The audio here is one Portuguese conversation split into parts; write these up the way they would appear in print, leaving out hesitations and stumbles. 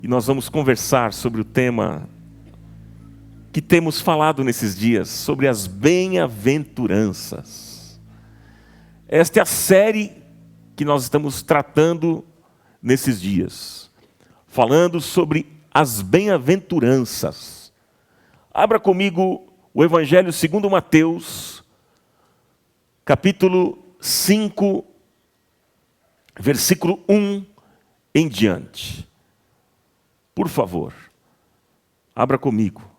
E nós vamos conversar sobre o tema que temos falado nesses dias, sobre as bem-aventuranças. Esta é a série que nós estamos tratando nesses dias, falando sobre as bem-aventuranças. Abra comigo o Evangelho segundo Mateus, capítulo 5, versículo 1 em diante. Por favor, abra comigo.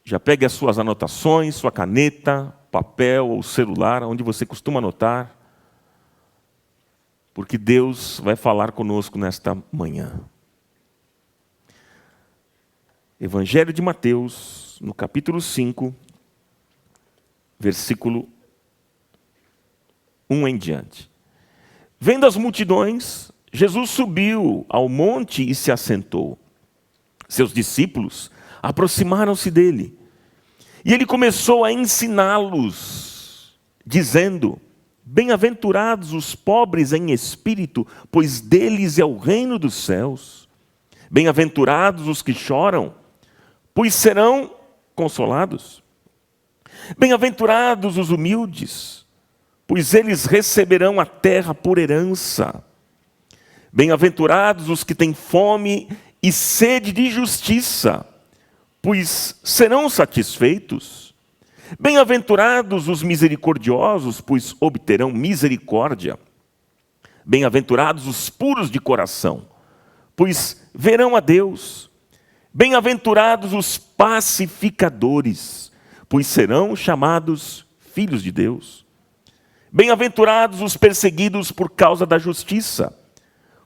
Já pegue as suas anotações, sua caneta, papel ou celular, onde você costuma anotar, porque Deus vai falar conosco nesta manhã. Evangelho de Mateus, no capítulo 5, versículo 1 em diante. Vendo as multidões, Jesus subiu ao monte e se assentou. Seus discípulos aproximaram-se dele. E ele começou a ensiná-los, dizendo: Bem-aventurados os pobres em espírito, pois deles é o reino dos céus. Bem-aventurados os que choram, pois serão consolados. Bem-aventurados os humildes, pois eles receberão a terra por herança. Bem-aventurados os que têm fome e sede de justiça, pois serão satisfeitos. Bem-aventurados os misericordiosos, pois obterão misericórdia. Bem-aventurados os puros de coração, pois verão a Deus. Bem-aventurados os pacificadores, pois serão chamados filhos de Deus. Bem-aventurados os perseguidos por causa da justiça,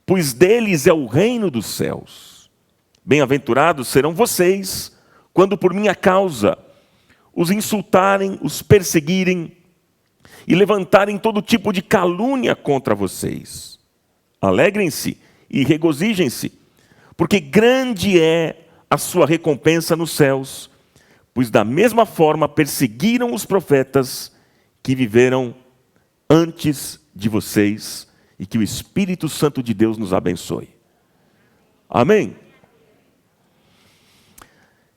pois deles é o reino dos céus. Bem-aventurados serão vocês, quando por minha causa os insultarem, os perseguirem e levantarem todo tipo de calúnia contra vocês. Alegrem-se e regozijem-se, porque grande é a sua recompensa nos céus, pois da mesma forma perseguiram os profetas que viveram antes de vocês. E que o Espírito Santo de Deus nos abençoe. Amém?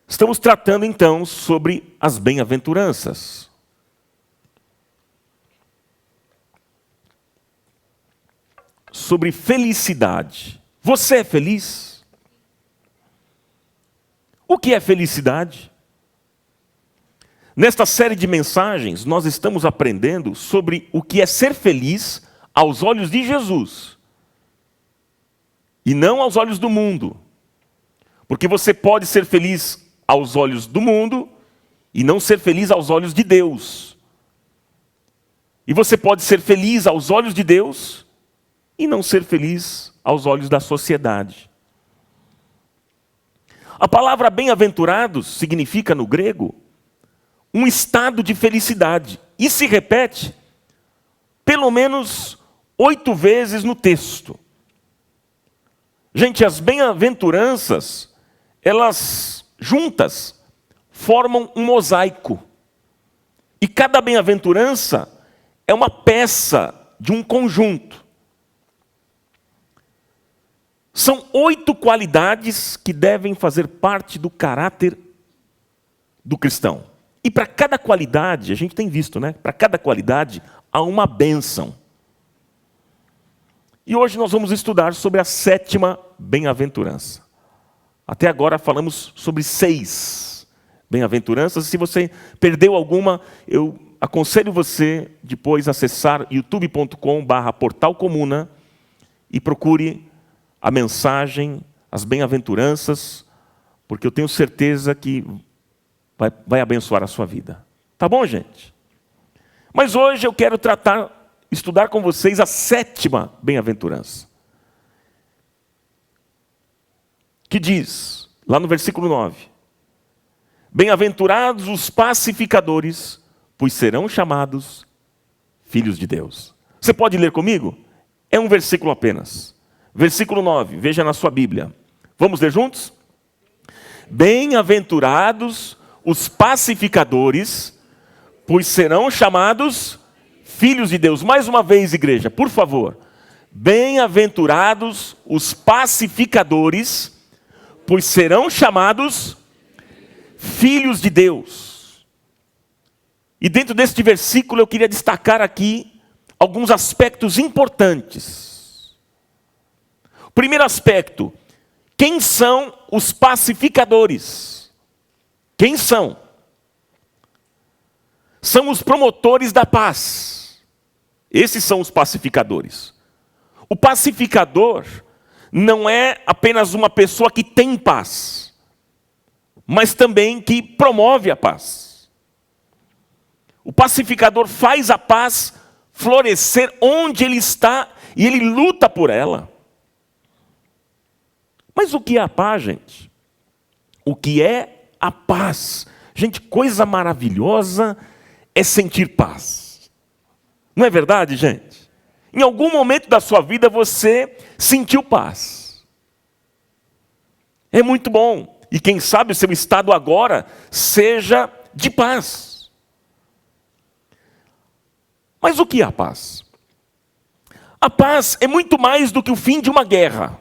Estamos tratando então sobre as bem-aventuranças. Sobre felicidade. Você é feliz? O que é felicidade? Nesta série de mensagens, nós estamos aprendendo sobre o que é ser feliz aos olhos de Jesus, e não aos olhos do mundo. Porque você pode ser feliz aos olhos do mundo e não ser feliz aos olhos de Deus. E você pode ser feliz aos olhos de Deus e não ser feliz aos olhos da sociedade. A palavra bem-aventurados significa no grego um estado de felicidade, e se repete pelo menos 8 vezes no texto. Gente, as bem-aventuranças, elas juntas formam um mosaico. E cada bem-aventurança é uma peça de um conjunto. São 8 qualidades que devem fazer parte do caráter do cristão. E para cada qualidade, a gente tem visto, né? Para cada qualidade há uma bênção. E hoje nós vamos estudar sobre a 7ª bem-aventurança. Até agora falamos sobre 6 bem-aventuranças. Se você perdeu alguma, eu aconselho você depois acessar youtube.com/portalcomuna e procure a mensagem, as bem-aventuranças, porque eu tenho certeza que vai abençoar a sua vida. Tá bom, gente? Mas hoje eu quero estudar com vocês a 7ª bem-aventurança. Que diz, lá no versículo 9: Bem-aventurados os pacificadores, pois serão chamados filhos de Deus. Você pode ler comigo? É um versículo apenas. Versículo 9, veja na sua Bíblia. Vamos ler juntos? Bem-aventurados os pacificadores, pois serão chamados filhos de Deus. Mais uma vez, igreja, por favor. bem-aventurados os pacificadores, pois serão chamados filhos de Deus. E dentro deste versículo eu queria destacar aqui alguns aspectos importantes. O primeiro aspecto: quem são os pacificadores? Quem são? São os promotores da paz. Esses são os pacificadores. O pacificador não é apenas uma pessoa que tem paz, mas também que promove a paz. O pacificador faz a paz florescer onde ele está e ele luta por ela. Mas o que é a paz, gente? O que é a paz? Gente, coisa maravilhosa é sentir paz. Não é verdade, gente? Em algum momento da sua vida você sentiu paz. É muito bom. E quem sabe o seu estado agora seja de paz. Mas o que é a paz? A paz é muito mais do que o fim de uma guerra.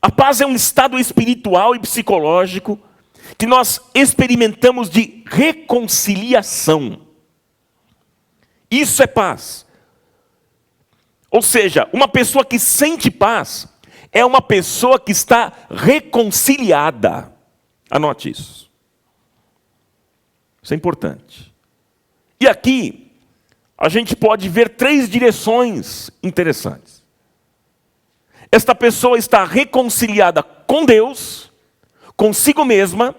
A paz é um estado espiritual e psicológico que nós experimentamos de reconciliação. Isso é paz. Ou seja, uma pessoa que sente paz é uma pessoa que está reconciliada. Anote isso. Isso é importante. E aqui, a gente pode ver 3 direções interessantes. Esta pessoa está reconciliada com Deus, consigo mesma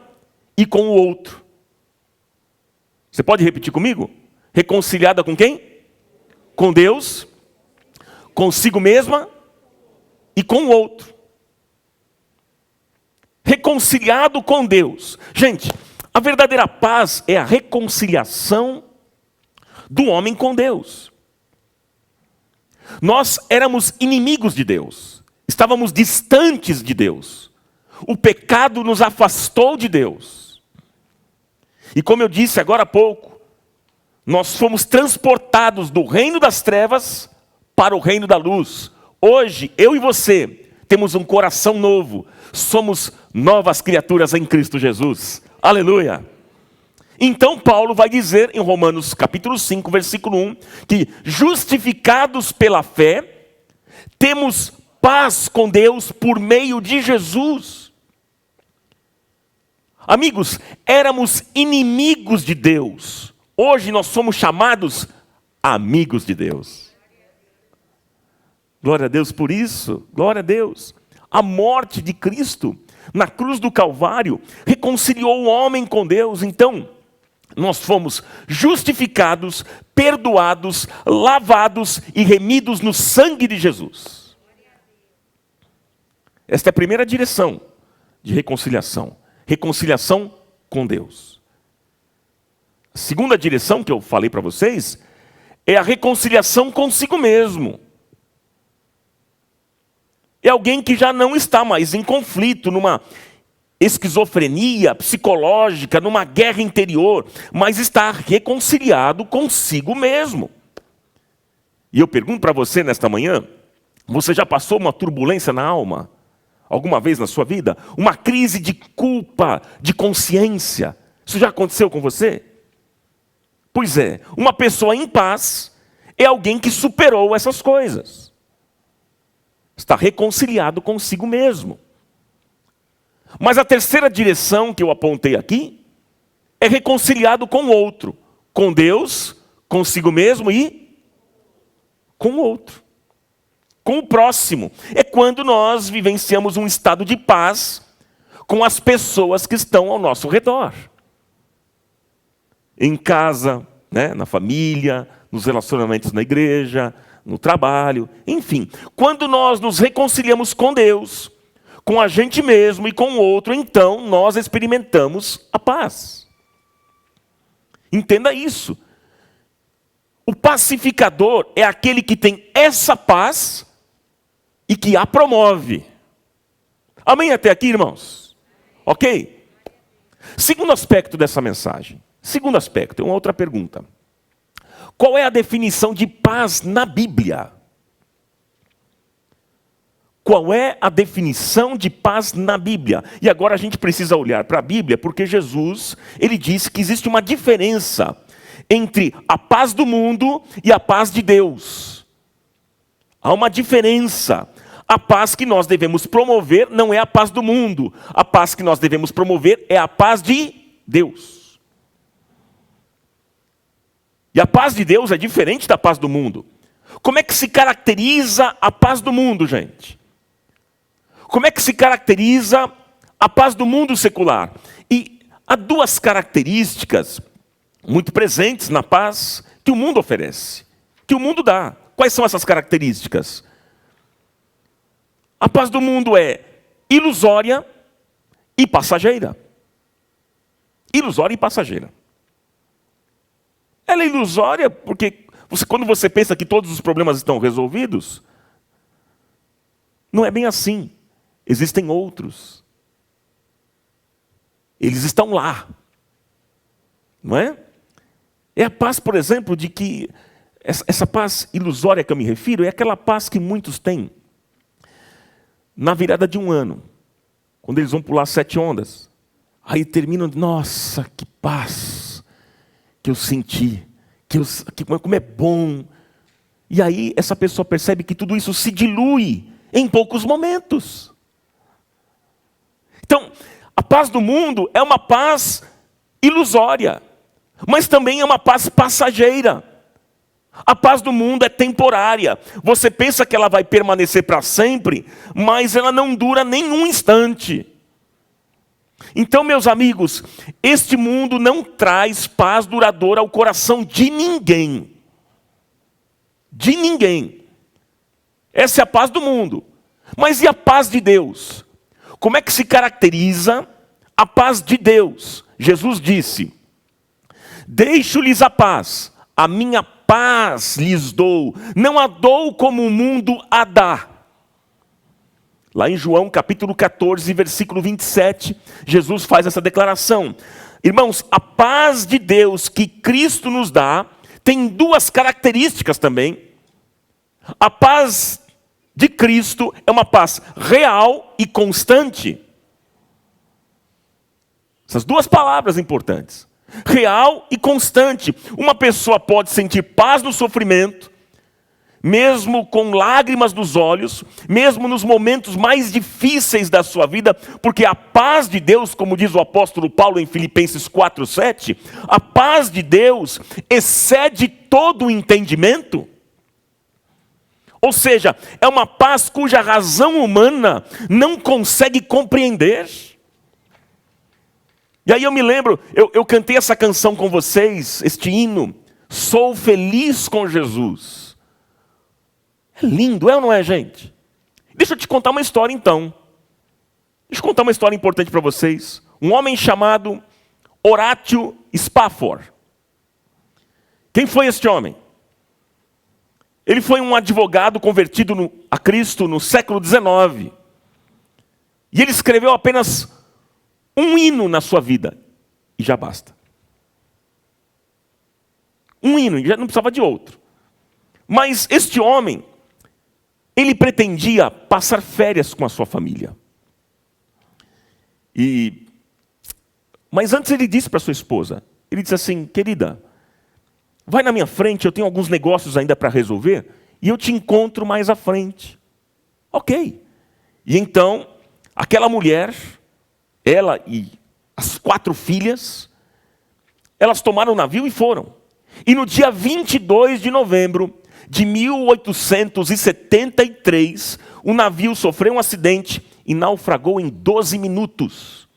e com o outro. Você pode repetir comigo? Reconciliada com quem? Com Deus, consigo mesma e com o outro. Reconciliado com Deus. Gente, a verdadeira paz é a reconciliação do homem com Deus. Nós éramos inimigos de Deus. Estávamos distantes de Deus. O pecado nos afastou de Deus. E como eu disse agora há pouco, nós fomos transportados do reino das trevas para o reino da luz. Hoje, eu e você temos um coração novo. Somos novas criaturas em Cristo Jesus. Aleluia! Então Paulo vai dizer em Romanos capítulo 5, versículo 1, que justificados pela fé, temos paz com Deus por meio de Jesus. Amigos, éramos inimigos de Deus. Hoje nós somos chamados amigos de Deus. Glória a Deus por isso. Glória a Deus. A morte de Cristo na cruz do Calvário reconciliou o homem com Deus. Então, nós fomos justificados, perdoados, lavados e remidos no sangue de Jesus. Esta é a primeira direção de reconciliação. Reconciliação com Deus. A segunda direção que eu falei para vocês é a reconciliação consigo mesmo. É alguém que já não está mais em conflito, numa esquizofrenia psicológica, numa guerra interior, mas está reconciliado consigo mesmo. E eu pergunto para você nesta manhã, você já passou uma turbulência na alma? Alguma vez na sua vida? Uma crise de culpa, de consciência? Isso já aconteceu com você? Pois é, uma pessoa em paz é alguém que superou essas coisas. Está reconciliado consigo mesmo. Mas a terceira direção que eu apontei aqui é reconciliado com o outro. Com Deus, consigo mesmo e com o outro. Com o próximo. É quando nós vivenciamos um estado de paz com as pessoas que estão ao nosso redor. Em casa, né, na família, nos relacionamentos na igreja, no trabalho, enfim. Quando nós nos reconciliamos com Deus, com a gente mesmo e com o outro, então nós experimentamos a paz. Entenda isso. O pacificador é aquele que tem essa paz e que a promove. Amém até aqui, irmãos? Ok? Segundo aspecto dessa mensagem. Segundo aspecto, uma outra pergunta. Qual é a definição de paz na Bíblia? Qual é a definição de paz na Bíblia? E agora a gente precisa olhar para a Bíblia, porque Jesus, ele disse que existe uma diferença entre a paz do mundo e a paz de Deus. Há uma diferença. A paz que nós devemos promover não é a paz do mundo. A paz que nós devemos promover é a paz de Deus. E a paz de Deus é diferente da paz do mundo. Como é que se caracteriza a paz do mundo, gente? Como é que se caracteriza a paz do mundo secular? E há duas características muito presentes na paz que o mundo oferece, que o mundo dá. Quais são essas características? A paz do mundo é ilusória e passageira. Ilusória e passageira. Ela é ilusória porque quando você pensa que todos os problemas estão resolvidos, não é bem assim. Existem outros. Eles estão lá. Não é? É a paz, por exemplo, de que essa paz ilusória que eu me refiro é aquela paz que muitos têm na virada de um ano, quando eles vão pular 7 ondas. Aí terminam, nossa, que paz que eu senti, como é bom. E aí essa pessoa percebe que tudo isso se dilui em poucos momentos. Então, a paz do mundo é uma paz ilusória, mas também é uma paz passageira. A paz do mundo é temporária. Você pensa que ela vai permanecer para sempre, mas ela não dura nem um instante. Então, meus amigos, este mundo não traz paz duradoura ao coração de ninguém. De ninguém. Essa é a paz do mundo. Mas e a paz de Deus? Como é que se caracteriza a paz de Deus? Jesus disse: deixo-lhes a paz, a minha paz lhes dou, não a dou como o mundo a dá. Lá em João capítulo 14, versículo 27, Jesus faz essa declaração. Irmãos, a paz de Deus que Cristo nos dá, tem duas características também. A paz de Cristo é uma paz real e constante. Essas duas palavras importantes. Real e constante. Uma pessoa pode sentir paz no sofrimento, mesmo com lágrimas nos olhos, mesmo nos momentos mais difíceis da sua vida, porque a paz de Deus, como diz o apóstolo Paulo em Filipenses 4:7, a paz de Deus excede todo o entendimento. Ou seja, é uma paz cuja razão humana não consegue compreender. E aí eu me lembro, eu cantei essa canção com vocês, este hino, Sou Feliz com Jesus. É lindo, é ou não é, gente? Deixa eu te contar uma história então. Deixa eu contar uma história importante para vocês. Um homem chamado Horatio Spafford. Quem foi este homem? Ele foi um advogado convertido a Cristo no século XIX. E ele escreveu apenas um hino na sua vida. E já basta. Um hino, já não precisava de outro. Mas este homem, ele pretendia passar férias com a sua família. Mas antes ele disse para sua esposa, ele disse assim: querida, vai na minha frente, eu tenho alguns negócios ainda para resolver, e eu te encontro mais à frente. Ok. E então, aquela mulher, ela e as 4 filhas, elas tomaram o navio e foram. E no dia 22 de novembro de 1873, o navio sofreu um acidente e naufragou em 12 minutos.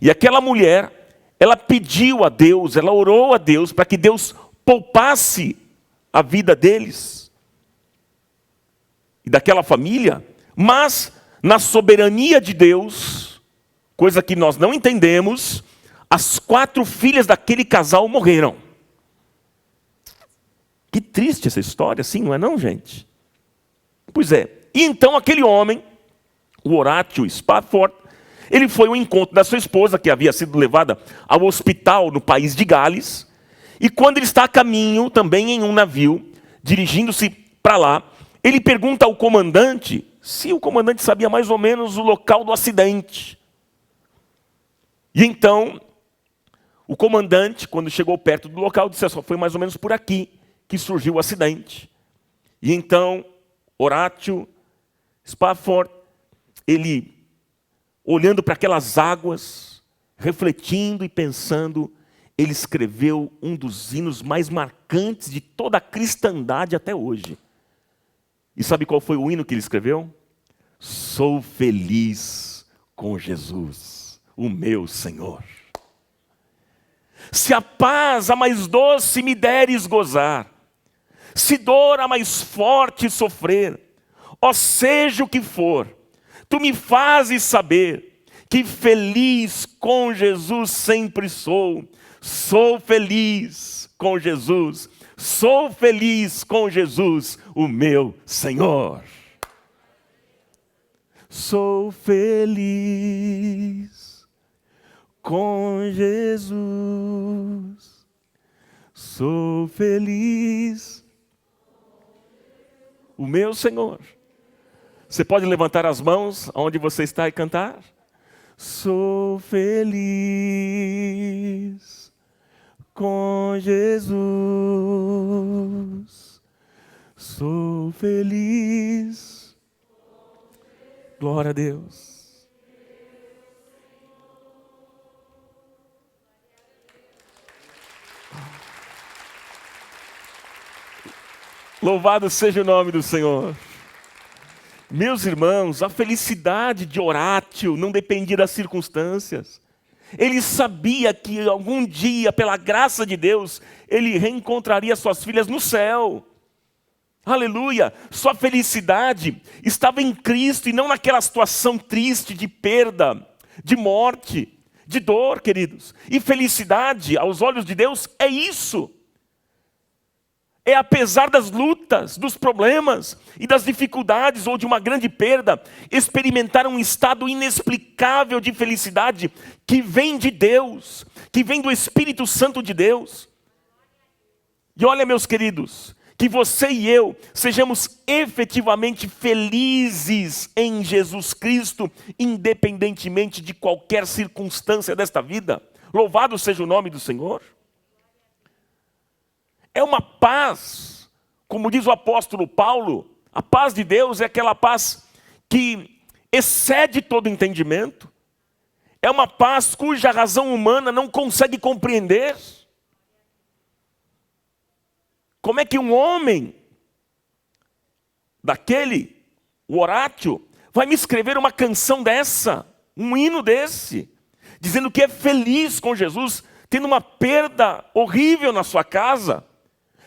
E aquela mulher, ela pediu a Deus, ela orou a Deus para que Deus poupasse a vida deles e daquela família, mas na soberania de Deus, coisa que nós não entendemos, as 4 filhas daquele casal morreram. Que triste essa história, assim, não é não, gente? Pois é. E então aquele homem, o Horatio Spafford, ele foi ao encontro da sua esposa, que havia sido levada ao hospital no país de Gales, E quando ele está a caminho, também em um navio, dirigindo-se para lá, ele pergunta ao comandante se o comandante sabia mais ou menos o local do acidente. E então, o comandante, quando chegou perto do local, disse: só foi mais ou menos por aqui que surgiu o acidente. E então, Horatio Spafford, ele, olhando para aquelas águas, refletindo e pensando, ele escreveu um dos hinos mais marcantes de toda a cristandade até hoje. E sabe qual foi o hino que ele escreveu? Sou feliz com Jesus, o meu Senhor. Se a paz a mais doce me deres gozar, se dor a mais forte sofrer, ó seja o que for, tu me fazes saber que feliz com Jesus sempre sou. Sou feliz com Jesus, sou feliz com Jesus, o meu Senhor. Sou feliz com Jesus, sou feliz, o meu Senhor. Você pode levantar as mãos onde você está e cantar? Sou feliz com Jesus, sou feliz. Glória a Deus. Louvado seja o nome do Senhor. Meus irmãos, a felicidade de Horatio não dependia das circunstâncias. Ele sabia que algum dia, pela graça de Deus, ele reencontraria suas filhas no céu. Aleluia! Sua felicidade estava em Cristo e não naquela situação triste de perda, de morte, de dor, queridos. E felicidade, aos olhos de Deus, é isso. É apesar das lutas, dos problemas e das dificuldades ou de uma grande perda, experimentar um estado inexplicável de felicidade que vem de Deus, que vem do Espírito Santo de Deus. E olha, meus queridos, que você e eu sejamos efetivamente felizes em Jesus Cristo, independentemente de qualquer circunstância desta vida. Louvado seja o nome do Senhor. É uma paz, como diz o apóstolo Paulo, a paz de Deus é aquela paz que excede todo entendimento. É uma paz cuja razão humana não consegue compreender. Como é que um homem daquele, o Horatio, vai me escrever uma canção dessa, um hino desse, dizendo que é feliz com Jesus, tendo uma perda horrível na sua casa,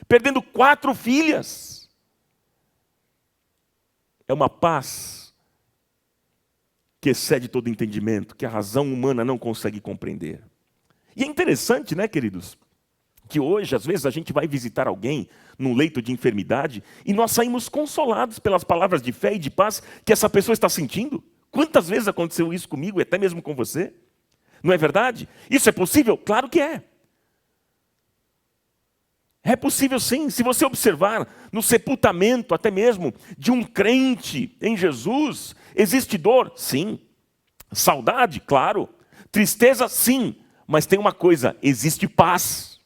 perdendo 4 filhas. É uma paz que excede todo entendimento, que a razão humana não consegue compreender. E é interessante, né, queridos, que hoje, às vezes, a gente vai visitar alguém num leito de enfermidade e nós saímos consolados pelas palavras de fé e de paz que essa pessoa está sentindo. Quantas vezes aconteceu isso comigo e até mesmo com você? Não é verdade? Isso é possível? Claro que é. É possível sim. Se você observar no sepultamento até mesmo de um crente em Jesus, existe dor? Sim. Saudade? Claro. Tristeza? Sim. Mas tem uma coisa, existe paz.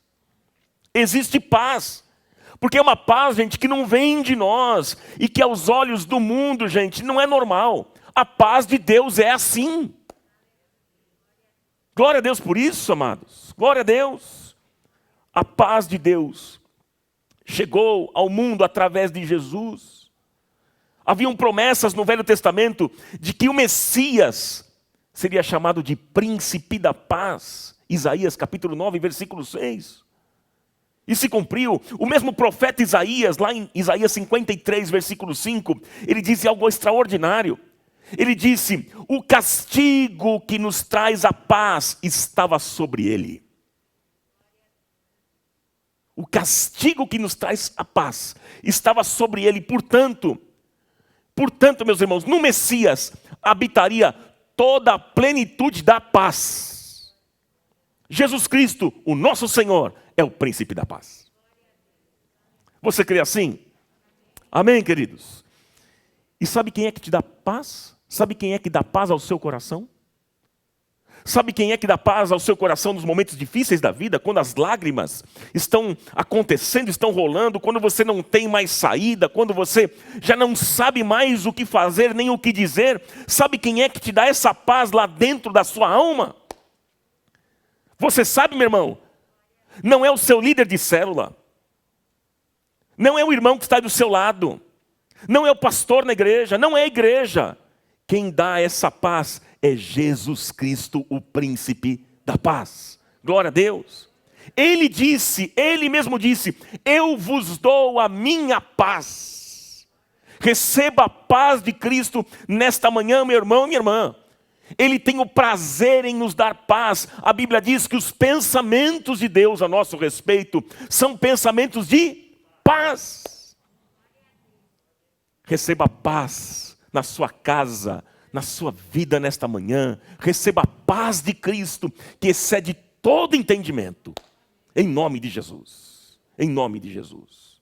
Existe paz. Porque é uma paz, gente, que não vem de nós e que aos olhos do mundo, gente, não é normal. A paz de Deus é assim. Glória a Deus por isso, amados. Glória a Deus. A paz de Deus chegou ao mundo através de Jesus. Haviam promessas no Velho Testamento de que o Messias seria chamado de Príncipe da Paz. Isaías capítulo 9, versículo 6. E se cumpriu. O mesmo profeta Isaías, lá em Isaías 53, versículo 5, ele disse algo extraordinário. Ele disse: o castigo que nos traz a paz estava sobre ele. O castigo que nos traz a paz estava sobre ele. Portanto, meus irmãos, no Messias habitaria toda a plenitude da paz. Jesus Cristo, o nosso Senhor, é o príncipe da paz. Você crê assim? Amém, queridos? E sabe quem é que te dá paz? Sabe quem é que dá paz ao seu coração? Sabe quem é que dá paz ao seu coração nos momentos difíceis da vida? Quando as lágrimas estão acontecendo, estão rolando, quando você não tem mais saída, quando você já não sabe mais o que fazer, nem o que dizer. Sabe quem é que te dá essa paz lá dentro da sua alma? Você sabe, meu irmão? Não é o seu líder de célula. Não é o irmão que está do seu lado. Não é o pastor na igreja. Não é a igreja. Quem dá essa paz é Jesus Cristo, o príncipe da paz. Glória a Deus. Ele mesmo disse, eu vos dou a minha paz. Receba a paz de Cristo nesta manhã, meu irmão e minha irmã. Ele tem o prazer em nos dar paz. A Bíblia diz que os pensamentos de Deus a nosso respeito são pensamentos de paz. Receba paz na sua casa, na sua vida nesta manhã. Receba a paz de Cristo, que excede todo entendimento. Em nome de Jesus. Em nome de Jesus.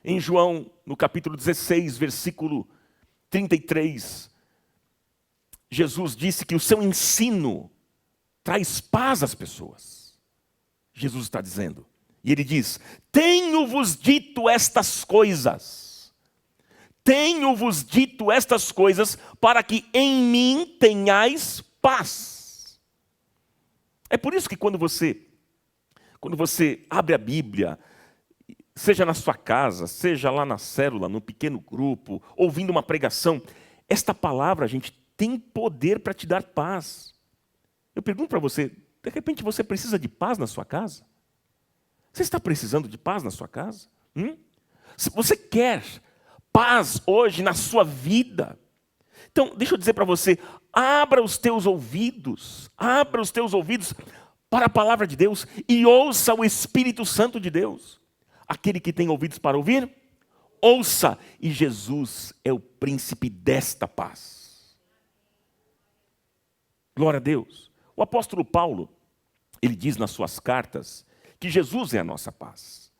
Em João, no capítulo 16, versículo 33, Jesus disse que o seu ensino traz paz às pessoas. Jesus está dizendo. E ele diz, tenho-vos dito estas coisas. Tenho-vos dito estas coisas para que em mim tenhais paz. É por isso que quando você abre a Bíblia, seja na sua casa, seja lá na célula, no pequeno grupo, ouvindo uma pregação, esta palavra, gente, tem poder para te dar paz. Eu pergunto para você, de repente você precisa de paz na sua casa? Você está precisando de paz na sua casa? Se você quer paz hoje na sua vida, então deixa eu dizer para você, abra os teus ouvidos para a palavra de Deus e ouça o Espírito Santo de Deus. Aquele que tem ouvidos para ouvir, ouça, e Jesus é o príncipe desta paz. Glória a Deus. O apóstolo Paulo, ele diz nas suas cartas que Jesus é a nossa paz.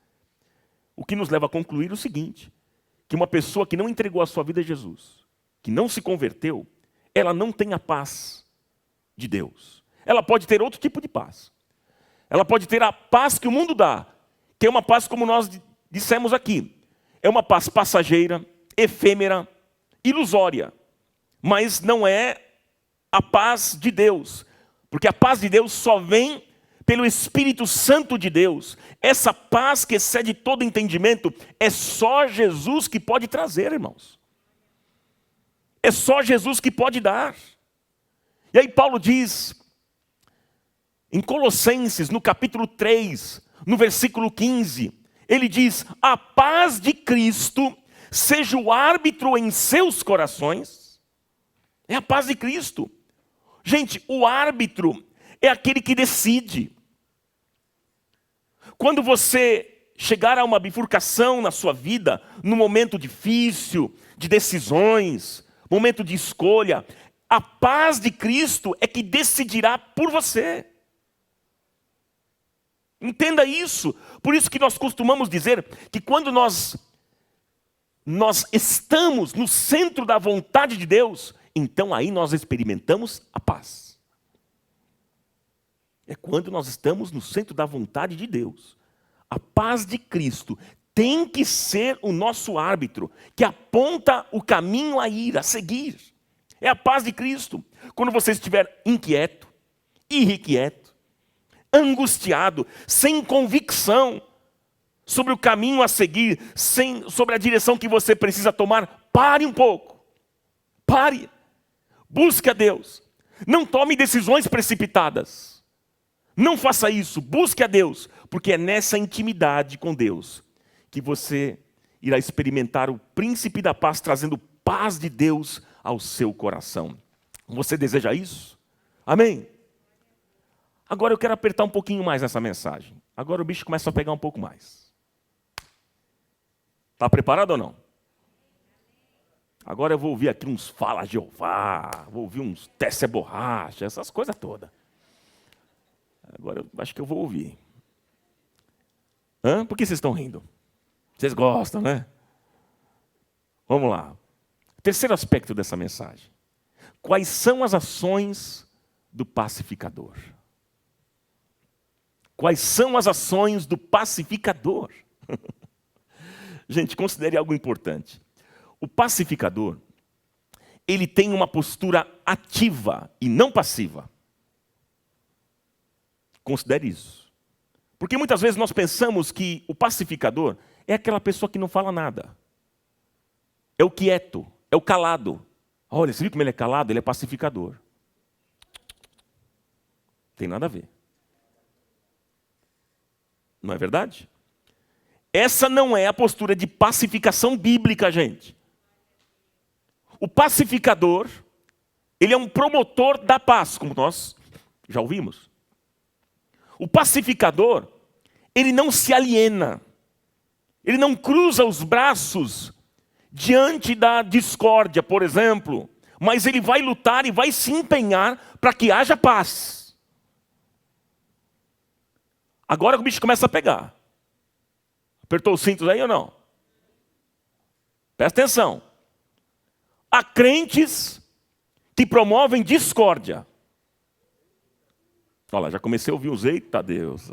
O que nos leva a concluir o seguinte, que uma pessoa que não entregou a sua vida a Jesus, que não se converteu, ela não tem a paz de Deus. Ela pode ter outro tipo de paz. Ela pode ter a paz que o mundo dá, que é uma paz como nós dissemos aqui. É uma paz passageira, efêmera, ilusória. Mas não é a paz de Deus. Porque a paz de Deus só vem pelo Espírito Santo de Deus. Essa paz que excede todo entendimento, é só Jesus que pode trazer, irmãos. É só Jesus que pode dar. E aí Paulo diz, em Colossenses, no capítulo 3, no versículo 15, ele diz, a paz de Cristo seja o árbitro em seus corações. É a paz de Cristo. Gente, o árbitro é aquele que decide. Quando você chegar a uma bifurcação na sua vida, num momento difícil, de decisões, momento de escolha, a paz de Cristo é que decidirá por você. Entenda isso. Por isso que nós costumamos dizer que quando nós estamos no centro da vontade de Deus, então aí nós experimentamos a paz. É quando nós estamos no centro da vontade de Deus. A paz de Cristo tem que ser o nosso árbitro, que aponta o caminho a ir, a seguir. É a paz de Cristo. Quando você estiver inquieto, irrequieto, angustiado, sem convicção sobre o caminho a seguir, sobre a direção que você precisa tomar, pare um pouco. Pare. Busque a Deus. Não tome decisões precipitadas. Não faça isso. Busque a Deus. Porque é nessa intimidade com Deus que você irá experimentar o príncipe da paz, trazendo paz de Deus ao seu coração. Você deseja isso? Amém? Agora eu quero apertar um pouquinho mais nessa mensagem. Agora o bicho começa a pegar um pouco mais. Está preparado ou não? Agora eu vou ouvir aqui uns Fala Jeová, vou ouvir uns Tece Borracha, essas coisas todas. Agora eu acho que eu vou ouvir. Hã? Por que vocês estão rindo? Vocês gostam, né? Vamos lá. Terceiro aspecto dessa mensagem. Quais são as ações do pacificador? Quais são as ações do pacificador? Gente, considere algo importante. O pacificador, ele tem uma postura ativa e não passiva. Considere isso. Porque muitas vezes nós pensamos que o pacificador é aquela pessoa que não fala nada. É o quieto, é o calado. Olha, você viu como ele é calado? Ele é pacificador. Tem nada a ver. Não é verdade? Essa não é a postura de pacificação bíblica, gente. O pacificador, ele é um promotor da paz, como nós já ouvimos. O pacificador, ele não se aliena. Ele não cruza os braços diante da discórdia, por exemplo. Mas ele vai lutar e vai se empenhar para que haja paz. Agora o bicho começa a pegar. Apertou os cintos aí ou não? Presta atenção. Há crentes que promovem discórdia. Olha lá, já comecei a ouvir os eita Deus.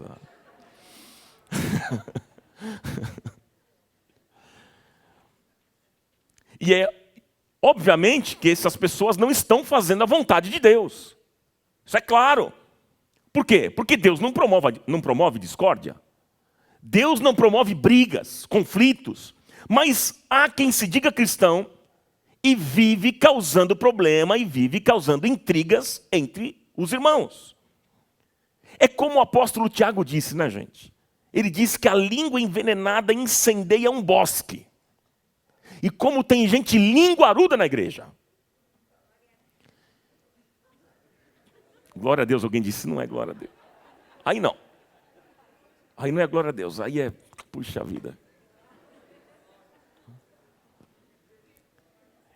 E é obviamente que essas pessoas não estão fazendo a vontade de Deus. Isso é claro. Por quê? Porque Deus não promove discórdia. Deus não promove brigas, conflitos. Mas há quem se diga cristão e vive causando problema e vive causando intrigas entre os irmãos. É como o apóstolo Tiago disse, né, gente? Ele disse que a língua envenenada incendeia um bosque. E como tem gente linguaruda na igreja. Glória a Deus, alguém disse, não é glória a Deus. Aí não. Aí não é glória a Deus, aí é, puxa vida.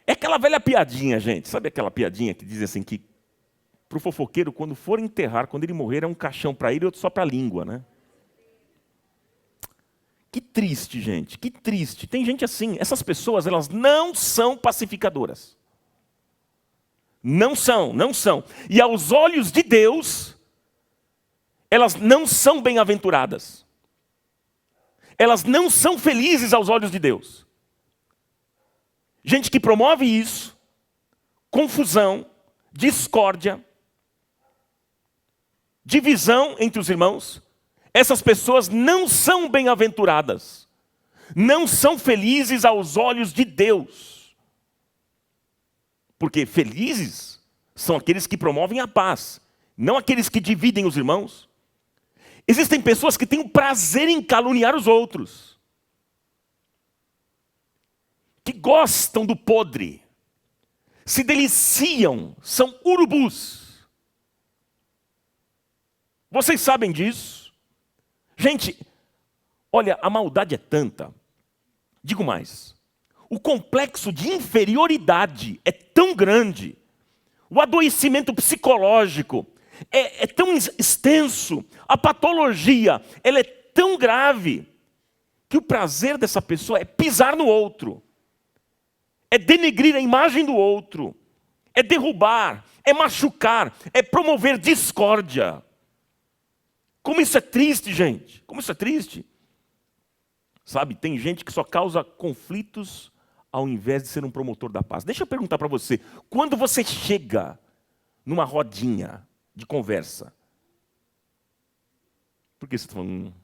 É aquela velha piadinha, gente. Sabe aquela piadinha que diz assim que para o fofoqueiro, quando for enterrar, quando ele morrer, é um caixão para ele e outro só para a língua, né? Que triste, gente, que triste. Tem gente assim, essas pessoas, elas não são pacificadoras. Não são, não são. E aos olhos de Deus, elas não são bem-aventuradas. Elas não são felizes aos olhos de Deus. Gente que promove isso, confusão, discórdia, divisão entre os irmãos, essas pessoas não são bem-aventuradas. Não são felizes aos olhos de Deus. Porque felizes são aqueles que promovem a paz, não aqueles que dividem os irmãos. Existem pessoas que têm o prazer em caluniar os outros, que gostam do podre, se deliciam, são urubus. Vocês sabem disso? Gente, olha, a maldade é tanta. Digo mais, o complexo de inferioridade é tão grande, o adoecimento psicológico é tão extenso, a patologia ela é tão grave, que o prazer dessa pessoa é pisar no outro, é denegrir a imagem do outro, é derrubar, é machucar, é promover discórdia. Como isso é triste, gente, como isso é triste. Sabe, tem gente que só causa conflitos ao invés de ser um promotor da paz. Deixa eu perguntar para você, quando você chega numa rodinha de conversa, por que você está falando?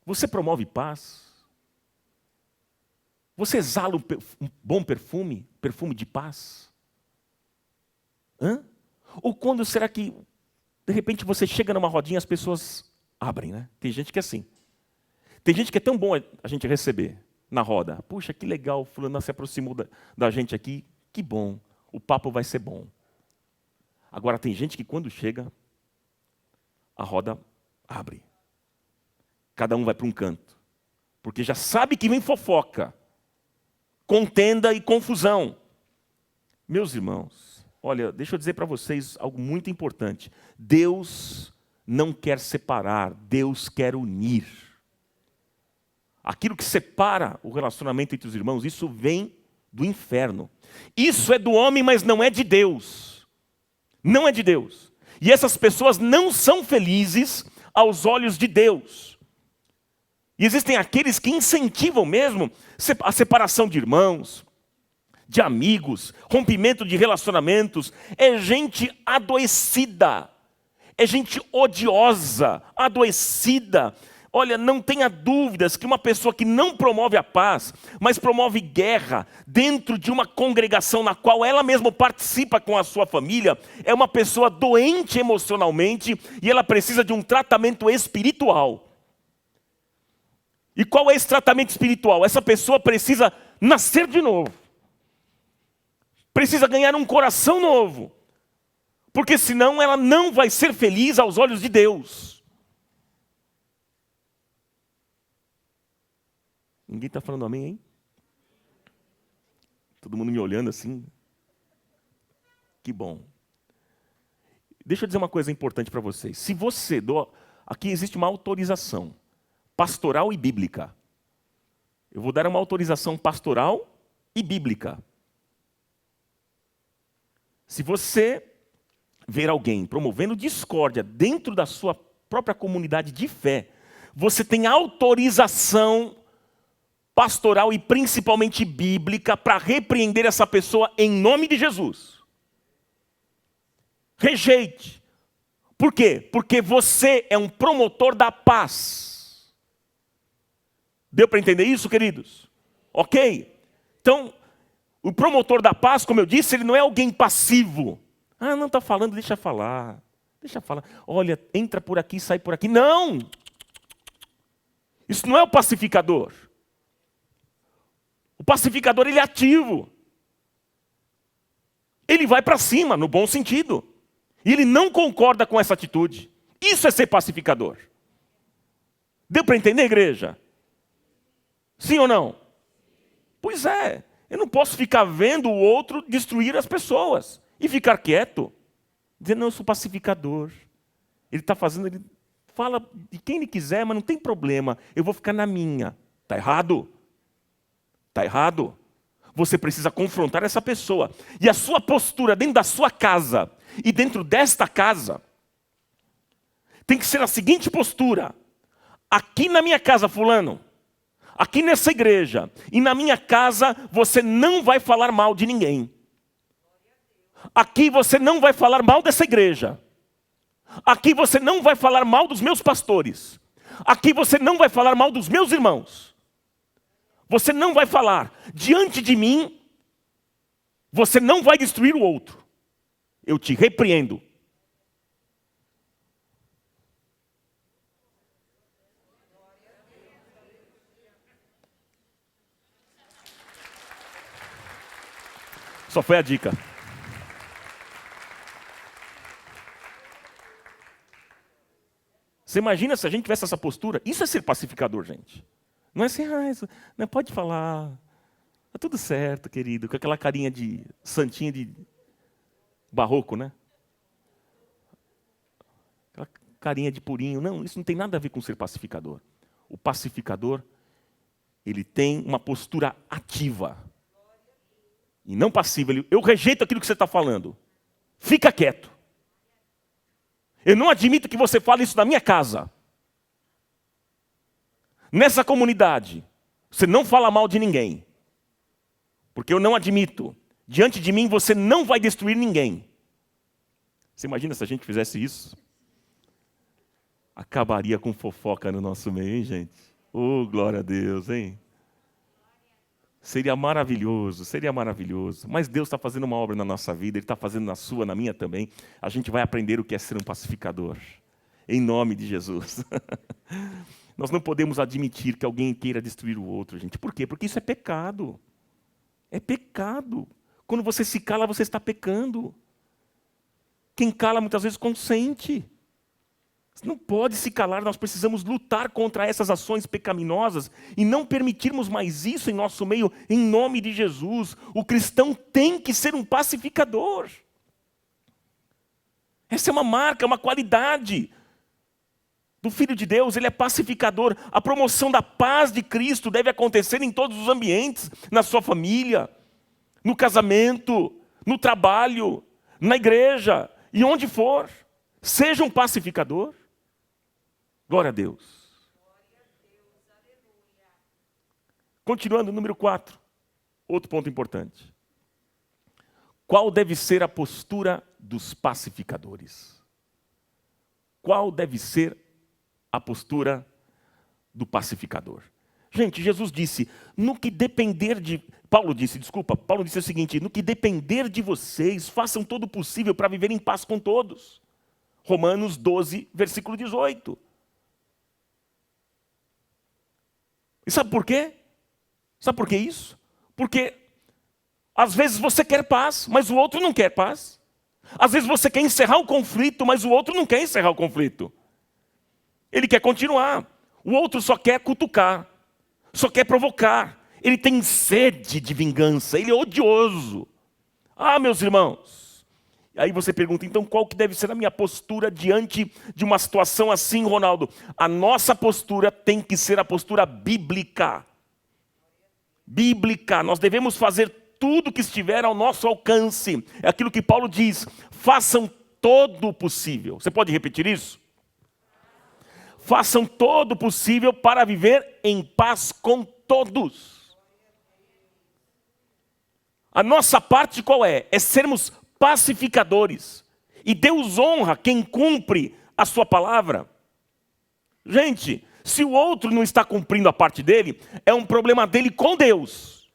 Você promove paz? Você exala um bom perfume, perfume de paz? Hã? Ou quando será que, de repente, você chega numa rodinha e as pessoas abrem, né? Tem gente que é assim. Tem gente que é tão bom a gente receber na roda. Puxa, que legal, fulano se aproximou da gente aqui. Que bom, o papo vai ser bom. Agora, tem gente que quando chega, a roda abre. Cada um vai para um canto. Porque já sabe que vem fofoca, contenda e confusão. Meus irmãos, Olha, deixa eu dizer para vocês algo muito importante. Deus não quer separar, Deus quer unir. Aquilo que separa o relacionamento entre os irmãos, isso vem do inferno. Isso é do homem, mas não é de Deus. Não é de Deus. E essas pessoas não são felizes aos olhos de Deus. E existem aqueles que incentivam mesmo a separação de irmãos, de amigos, rompimento de relacionamentos. É gente adoecida, é gente odiosa, adoecida. Olha, não tenha dúvidas que uma pessoa que não promove a paz, mas promove guerra dentro de uma congregação na qual ela mesma participa com a sua família, é uma pessoa doente emocionalmente e ela precisa de um tratamento espiritual. E qual é esse tratamento espiritual? Essa pessoa precisa nascer de novo. Precisa ganhar um coração novo. Porque senão ela não vai ser feliz aos olhos de Deus. Ninguém está falando amém, hein? Todo mundo me olhando assim. Que bom. Deixa eu dizer uma coisa importante para vocês. Se você... Aqui existe uma autorização pastoral e bíblica. Eu vou dar uma autorização pastoral e bíblica. Se você ver alguém promovendo discórdia dentro da sua própria comunidade de fé, você tem autorização pastoral e principalmente bíblica para repreender essa pessoa em nome de Jesus. Rejeite. Por quê? Porque você é um promotor da paz. Deu para entender isso, queridos? Ok? Então, o promotor da paz, como eu disse, ele não é alguém passivo. Ah, não está falando, deixa falar. Deixa falar. Olha, entra por aqui, sai por aqui. Não! Isso não é o pacificador. O pacificador, ele é ativo. Ele vai para cima, no bom sentido. E ele não concorda com essa atitude. Isso é ser pacificador. Deu para entender, igreja? Sim ou não? Pois é. Eu não posso ficar vendo o outro destruir as pessoas e ficar quieto. Dizendo, não, eu sou pacificador. Ele está fazendo, ele fala de quem ele quiser, mas não tem problema. Eu vou ficar na minha. Está errado. Está errado. Você precisa confrontar essa pessoa. E a sua postura dentro da sua casa e dentro desta casa tem que ser a seguinte postura. Aqui na minha casa, fulano, aqui nessa igreja e na minha casa, você não vai falar mal de ninguém. Aqui você não vai falar mal dessa igreja. Aqui você não vai falar mal dos meus pastores. Aqui você não vai falar mal dos meus irmãos. Você não vai falar diante de mim, você não vai destruir o outro. Eu te repreendo. Só foi a dica. Você imagina se a gente tivesse essa postura? Isso é ser pacificador, gente. Não é assim, não pode falar. Tá tudo certo, querido. Com aquela carinha de santinha de barroco, né? Aquela carinha de purinho. Não, isso não tem nada a ver com ser pacificador. O pacificador, ele tem uma postura ativa. E não passiva. Eu rejeito aquilo que você está falando. Fica quieto. Eu não admito que você fale isso na minha casa. Nessa comunidade, você não fala mal de ninguém. Porque eu não admito. Diante de mim, você não vai destruir ninguém. Você imagina se a gente fizesse isso? Acabaria com fofoca no nosso meio, hein, gente? Oh, glória a Deus, hein? Seria maravilhoso, seria maravilhoso. Mas Deus está fazendo uma obra na nossa vida, Ele está fazendo na sua, na minha também. A gente vai aprender o que é ser um pacificador. Em nome de Jesus. Nós não podemos admitir que alguém queira destruir o outro, gente. Por quê? Porque isso é pecado. É pecado. Quando você se cala, você está pecando. Quem cala muitas vezes consente. Você não pode se calar, nós precisamos lutar contra essas ações pecaminosas e não permitirmos mais isso em nosso meio, em nome de Jesus. O cristão tem que ser um pacificador. Essa é uma marca, uma qualidade do Filho de Deus. Ele é pacificador. A promoção da paz de Cristo deve acontecer em todos os ambientes, na sua família, no casamento, no trabalho, na igreja e onde for. Seja um pacificador. Glória a Deus. Continuando, número 4. Outro ponto importante. Qual deve ser a postura dos pacificadores? Qual deve ser a postura do pacificador? Gente, Jesus disse, no que depender de... Paulo disse o seguinte, no que depender de vocês, façam todo o possível para viver em paz com todos. Romanos 12, versículo 18. E sabe por quê? Sabe por que isso? Porque às vezes você quer paz, mas o outro não quer paz. Às vezes você quer encerrar o conflito, mas o outro não quer encerrar o conflito. Ele quer continuar. O outro só quer cutucar, só quer provocar. Ele tem sede de vingança, ele é odioso. Ah, meus irmãos. Aí você pergunta, então qual que deve ser a minha postura diante de uma situação assim, Ronaldo? A nossa postura tem que ser a postura bíblica. Bíblica, nós devemos fazer tudo que estiver ao nosso alcance. É aquilo que Paulo diz, façam todo o possível. Você pode repetir isso? Façam todo o possível para viver em paz com todos. A nossa parte qual é? É sermos pacificadores. E Deus honra quem cumpre a sua palavra. Gente, se o outro não está cumprindo a parte dele, é um problema dele com Deus.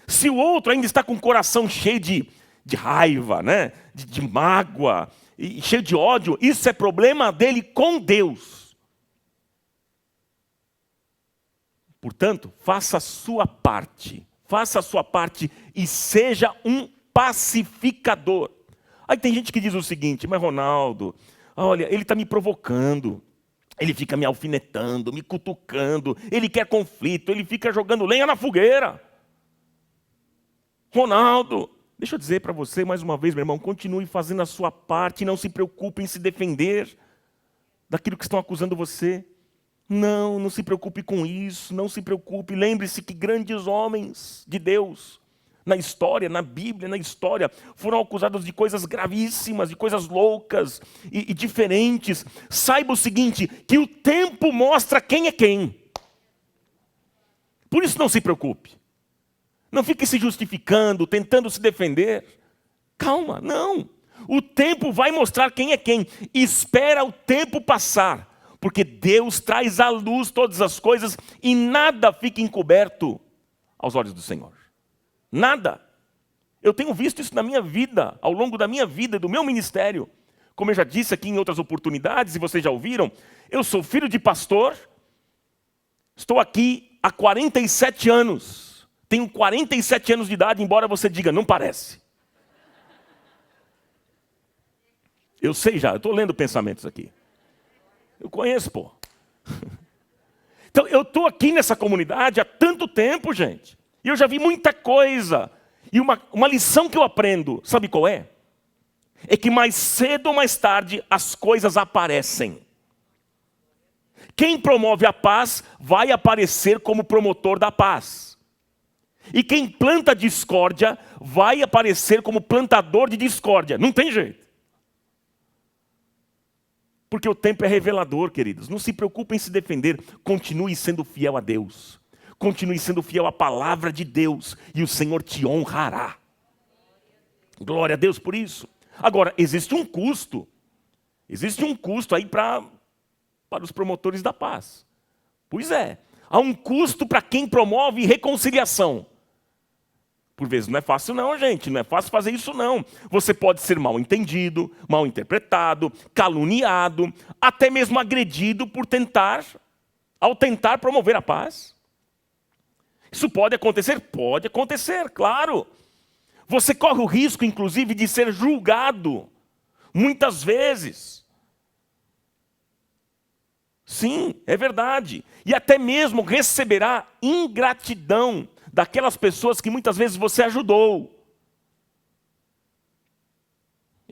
Se o outro ainda está com o coração cheio de raiva, né? de mágoa, e cheio de ódio, isso é problema dele com Deus. Portanto, faça a sua parte. Faça a sua parte e seja um pacificador. Aí tem gente que diz o seguinte, mas Ronaldo, olha, ele está me provocando. Ele fica me alfinetando, me cutucando. Ele quer conflito, ele fica jogando lenha na fogueira. Ronaldo, deixa eu dizer para você mais uma vez, meu irmão, continue fazendo a sua parte e não se preocupe em se defender daquilo que estão acusando você. Não se preocupe com isso, não se preocupe. Lembre-se que grandes homens de Deus, na história, na Bíblia, na história, foram acusados de coisas gravíssimas, de coisas loucas e diferentes. Saiba o seguinte, que o tempo mostra quem é quem. Por isso não se preocupe. Não fique se justificando, tentando se defender. Calma, não. O tempo vai mostrar quem é quem. Espera o tempo passar. Porque Deus traz à luz todas as coisas e nada fica encoberto aos olhos do Senhor. Nada. Eu tenho visto isso na minha vida, ao longo da minha vida, do meu ministério. Como eu já disse aqui em outras oportunidades, e vocês já ouviram, eu sou filho de pastor, estou aqui há 47 anos. Tenho 47 anos de idade, embora você diga, não parece. Eu sei já, eu estou lendo pensamentos aqui. Eu conheço, pô. Então, eu estou aqui nessa comunidade há tanto tempo, gente. E eu já vi muita coisa. E uma lição que eu aprendo, sabe qual é? É que mais cedo ou mais tarde as coisas aparecem. Quem promove a paz vai aparecer como promotor da paz. E quem planta discórdia vai aparecer como plantador de discórdia. Não tem jeito. Porque o tempo é revelador, queridos. Não se preocupem em se defender. Continue sendo fiel a Deus. Continue sendo fiel à palavra de Deus. E o Senhor te honrará. Glória a Deus por isso. Agora, existe um custo. Existe um custo aí para os promotores da paz. Pois é. Há um custo para quem promove reconciliação. Por vezes não é fácil não, gente. Não é fácil fazer isso não. Você pode ser mal entendido, mal interpretado, caluniado, até mesmo agredido ao tentar promover a paz. Isso pode acontecer? Pode acontecer, claro. Você corre o risco, inclusive, de ser julgado. Muitas vezes. Sim, é verdade. E até mesmo receberá ingratidão daquelas pessoas que muitas vezes você ajudou.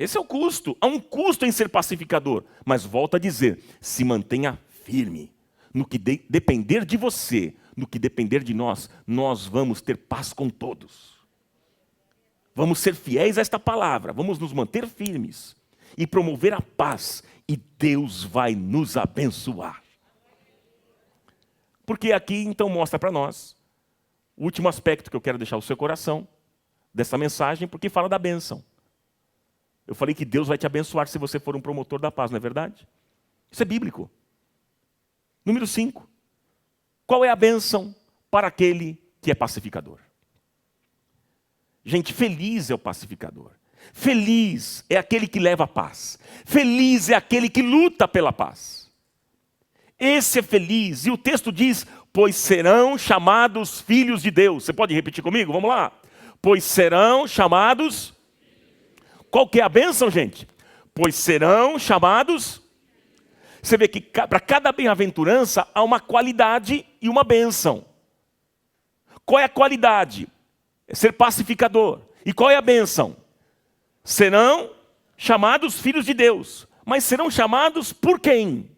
Esse é o custo. Há um custo em ser pacificador. Mas volto a dizer, se mantenha firme. No que depender de você, no que depender de nós, nós vamos ter paz com todos. Vamos ser fiéis a esta palavra, vamos nos manter firmes e promover a paz, e Deus vai nos abençoar. Porque aqui então mostra para nós o último aspecto que eu quero deixar no seu coração dessa mensagem, porque fala da bênção. Eu falei que Deus vai te abençoar se você for um promotor da paz, não é verdade? Isso é bíblico. Número 5. Qual é a bênção para aquele que é pacificador? Gente, feliz é o pacificador. Feliz é aquele que leva a paz. Feliz é aquele que luta pela paz. Esse é feliz. E o texto diz, pois serão chamados filhos de Deus. Você pode repetir comigo? Vamos lá. Pois serão chamados... Qual que é a bênção, gente? Pois serão chamados... Você vê que para cada bem-aventurança há uma qualidade e uma bênção. Qual é a qualidade? É ser pacificador. E qual é a bênção? Serão chamados filhos de Deus. Mas serão chamados por quem?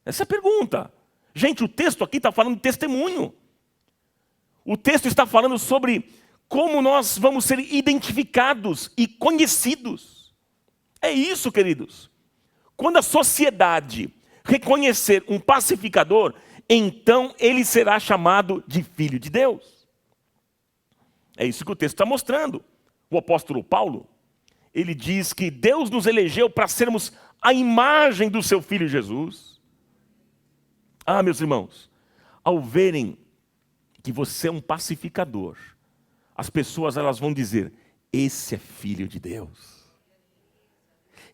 Essa é a pergunta. Gente, o texto aqui está falando de testemunho. O texto está falando sobre como nós vamos ser identificados e conhecidos. É isso, queridos. Quando a sociedade reconhecer um pacificador, então ele será chamado de filho de Deus. É isso que o texto está mostrando. O apóstolo Paulo, ele diz que Deus nos elegeu para sermos a imagem do seu Filho Jesus. Ah, meus irmãos, ao verem que você é um pacificador, as pessoas elas vão dizer, esse é filho de Deus.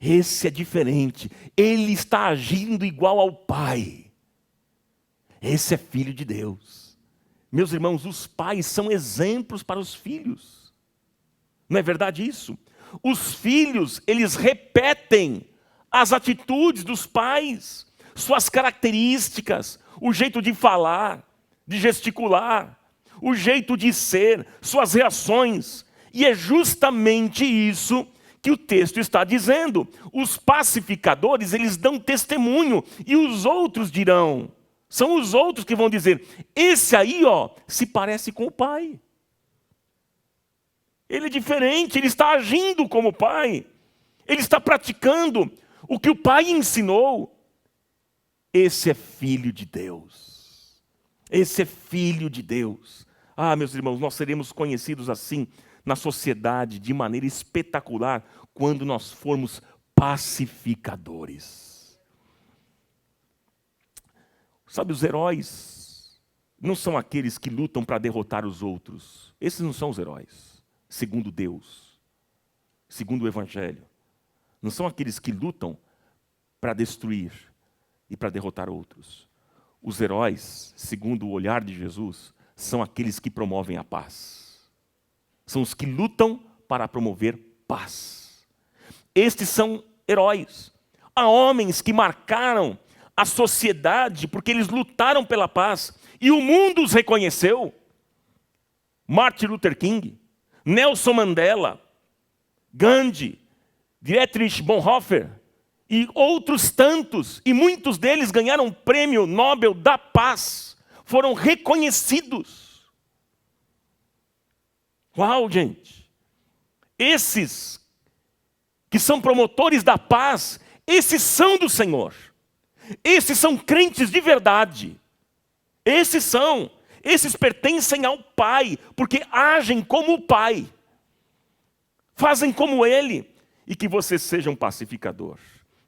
Esse é diferente, ele está agindo igual ao Pai. Esse é filho de Deus. Meus irmãos, os pais são exemplos para os filhos. Não é verdade isso? Os filhos, eles repetem as atitudes dos pais, suas características, o jeito de falar, de gesticular, o jeito de ser, suas reações. E é justamente isso que o texto está dizendo. Os pacificadores, eles dão testemunho e os outros dirão. São os outros que vão dizer, esse aí, ó, se parece com o pai. Ele é diferente, ele está agindo como o pai. Ele está praticando o que o pai ensinou. Esse é filho de Deus. Esse é filho de Deus. Ah, meus irmãos, nós seremos conhecidos assim na sociedade de maneira espetacular quando nós formos pacificadores. Sabe, os heróis não são aqueles que lutam para derrotar os outros. Esses não são os heróis, segundo Deus, segundo o Evangelho. Não são aqueles que lutam para destruir e para derrotar outros. Os heróis, segundo o olhar de Jesus, são aqueles que promovem a paz. São os que lutam para promover paz. Estes são heróis. Há homens que marcaram a sociedade porque eles lutaram pela paz e o mundo os reconheceu. Martin Luther King, Nelson Mandela, Gandhi, Dietrich Bonhoeffer e outros tantos, e muitos deles ganharam o prêmio Nobel da Paz, foram reconhecidos. Uau, gente! Esses que são promotores da paz, esses são do Senhor. Esses são crentes de verdade. Esses pertencem ao Pai, porque agem como o Pai. Fazem como Ele. E que você seja um pacificador.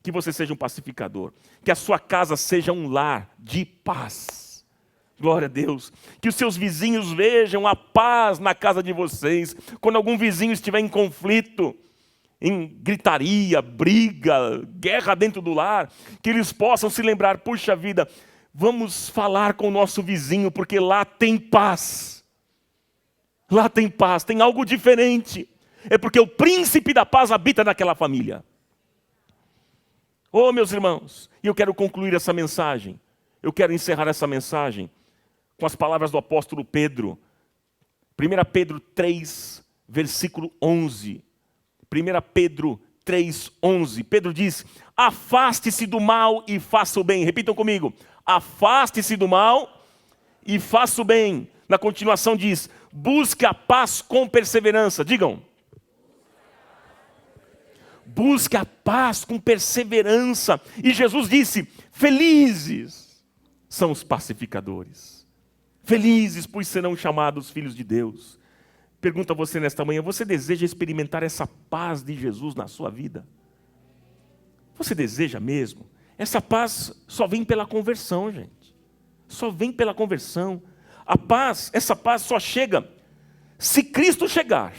Que você seja um pacificador. Que a sua casa seja um lar de paz. Glória a Deus. Que os seus vizinhos vejam a paz na casa de vocês. Quando algum vizinho estiver em conflito, em gritaria, briga, guerra dentro do lar, que eles possam se lembrar, puxa vida, vamos falar com o nosso vizinho, porque lá tem paz. Lá tem paz, tem algo diferente. É porque o príncipe da paz habita naquela família. Oh, meus irmãos, e eu quero concluir essa mensagem. Eu quero encerrar essa mensagem com as palavras do apóstolo Pedro. 1 Pedro 3, versículo 11. 1 Pedro 3,11. Pedro diz: afaste-se do mal e faça o bem. Repitam comigo: afaste-se do mal e faça o bem. Na continuação diz: busque a paz com perseverança. Digam: busque a paz com perseverança. E Jesus disse: felizes são os pacificadores. Felizes, pois serão chamados filhos de Deus. Pergunto a você nesta manhã: você deseja experimentar essa paz de Jesus na sua vida? Você deseja mesmo? Essa paz só vem pela conversão, gente. Só vem pela conversão. A paz, essa paz só chega se Cristo chegar.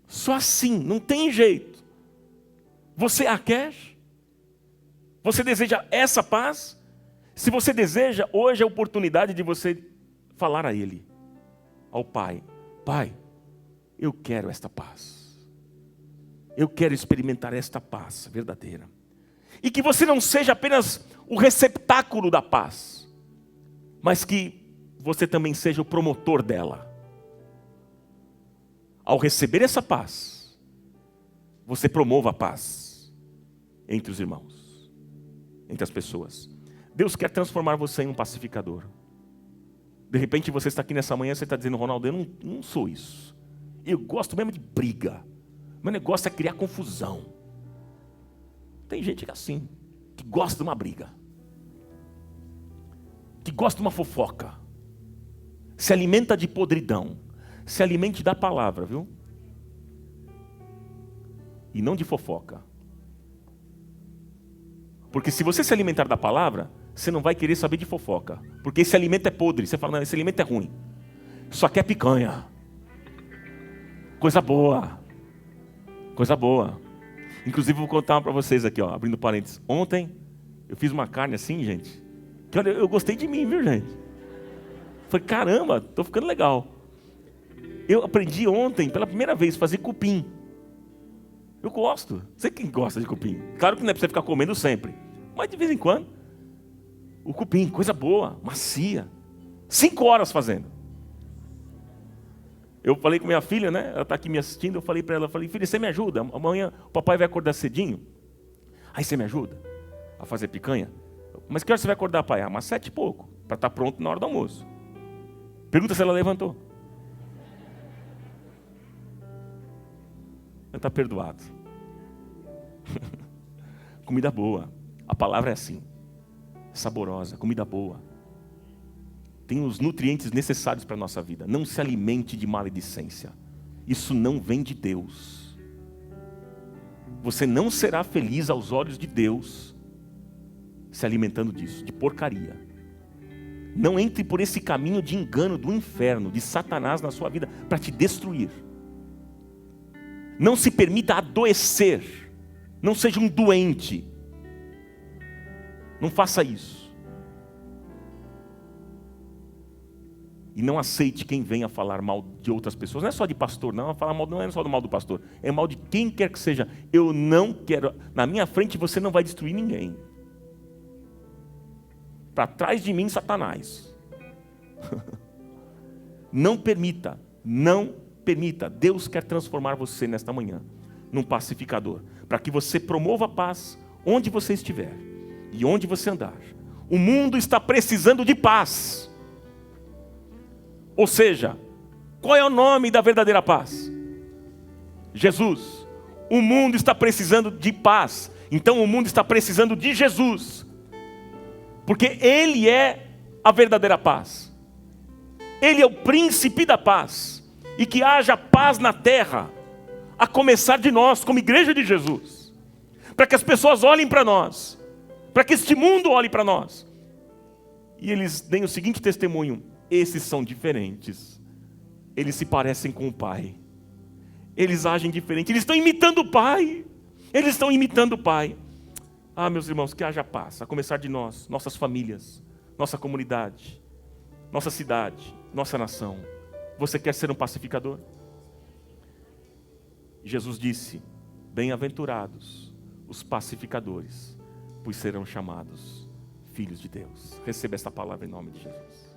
Só assim, não tem jeito. Você a quer? Você deseja essa paz? Se você deseja, hoje é a oportunidade de você falar a Ele, ao Pai: Pai, eu quero esta paz. Eu quero experimentar esta paz verdadeira. E que você não seja apenas o receptáculo da paz, mas que você também seja o promotor dela. Ao receber essa paz, você promova a paz entre os irmãos, entre as pessoas. Deus quer transformar você em um pacificador. De repente você está aqui nessa manhã, você está dizendo: Ronaldo, eu não sou isso. Eu gosto mesmo de briga. Meu negócio é criar confusão. Tem gente que é assim, que gosta de uma briga, que gosta de uma fofoca, se alimenta de podridão. Se alimente da palavra, viu? E não de fofoca. Porque se você se alimentar da palavra, você não vai querer saber de fofoca. Porque esse alimento é podre. Você fala: não, esse alimento é ruim. Só quer picanha. Coisa boa. Coisa boa. Inclusive, vou contar uma para vocês aqui, ó, abrindo parênteses. Ontem, eu fiz uma carne assim, gente, que olha, eu gostei de mim, viu, gente? Falei: caramba, tô ficando legal. Eu aprendi ontem, pela primeira vez, a fazer cupim. Eu gosto. Sei quem gosta de cupim. Claro que não é para você ficar comendo sempre, mas de vez em quando. O cupim, coisa boa, macia. 5 horas fazendo. Eu falei com minha filha, né? Ela está aqui me assistindo. Eu falei para ela, filha, você me ajuda? Amanhã o papai vai acordar cedinho. Aí você me ajuda a fazer picanha? Mas que hora você vai acordar, pai? Umas 7 e pouco, para estar pronto na hora do almoço. Pergunta se ela levantou. Está perdoado. Comida boa. A palavra é assim, saborosa, comida boa. Tem os nutrientes necessários para a nossa vida. Não se alimente de maledicência. Isso não vem de Deus. Você não será feliz aos olhos de Deus se alimentando disso, de porcaria. Não entre por esse caminho de engano do inferno, de Satanás na sua vida, para te destruir. Não se permita adoecer. Não seja um doente. Não faça isso. E não aceite quem venha falar mal de outras pessoas. Não é só de pastor, não. Falar mal não é só do mal do pastor. É mal de quem quer que seja. Eu não quero. Na minha frente você não vai destruir ninguém. Para trás de mim, Satanás. Não permita. Não permita. Deus quer transformar você nesta manhã num pacificador. Para que você promova a paz onde você estiver e onde você andar. O mundo está precisando de paz. Ou seja, qual é o nome da verdadeira paz? Jesus. O mundo está precisando de paz. Então o mundo está precisando de Jesus. Porque Ele é a verdadeira paz. Ele é o príncipe da paz. E que haja paz na terra, a começar de nós, como igreja de Jesus. Para que as pessoas olhem para nós. Para que este mundo olhe para nós. E eles deem o seguinte testemunho: esses são diferentes. Eles se parecem com o Pai. Eles agem diferente. Eles estão imitando o Pai. Eles estão imitando o Pai. Ah, meus irmãos, que haja paz, a começar de nós, nossas famílias, nossa comunidade, nossa cidade, nossa nação. Você quer ser um pacificador? Jesus disse: bem-aventurados os pacificadores, pois serão chamados filhos de Deus. Receba esta palavra em nome de Jesus.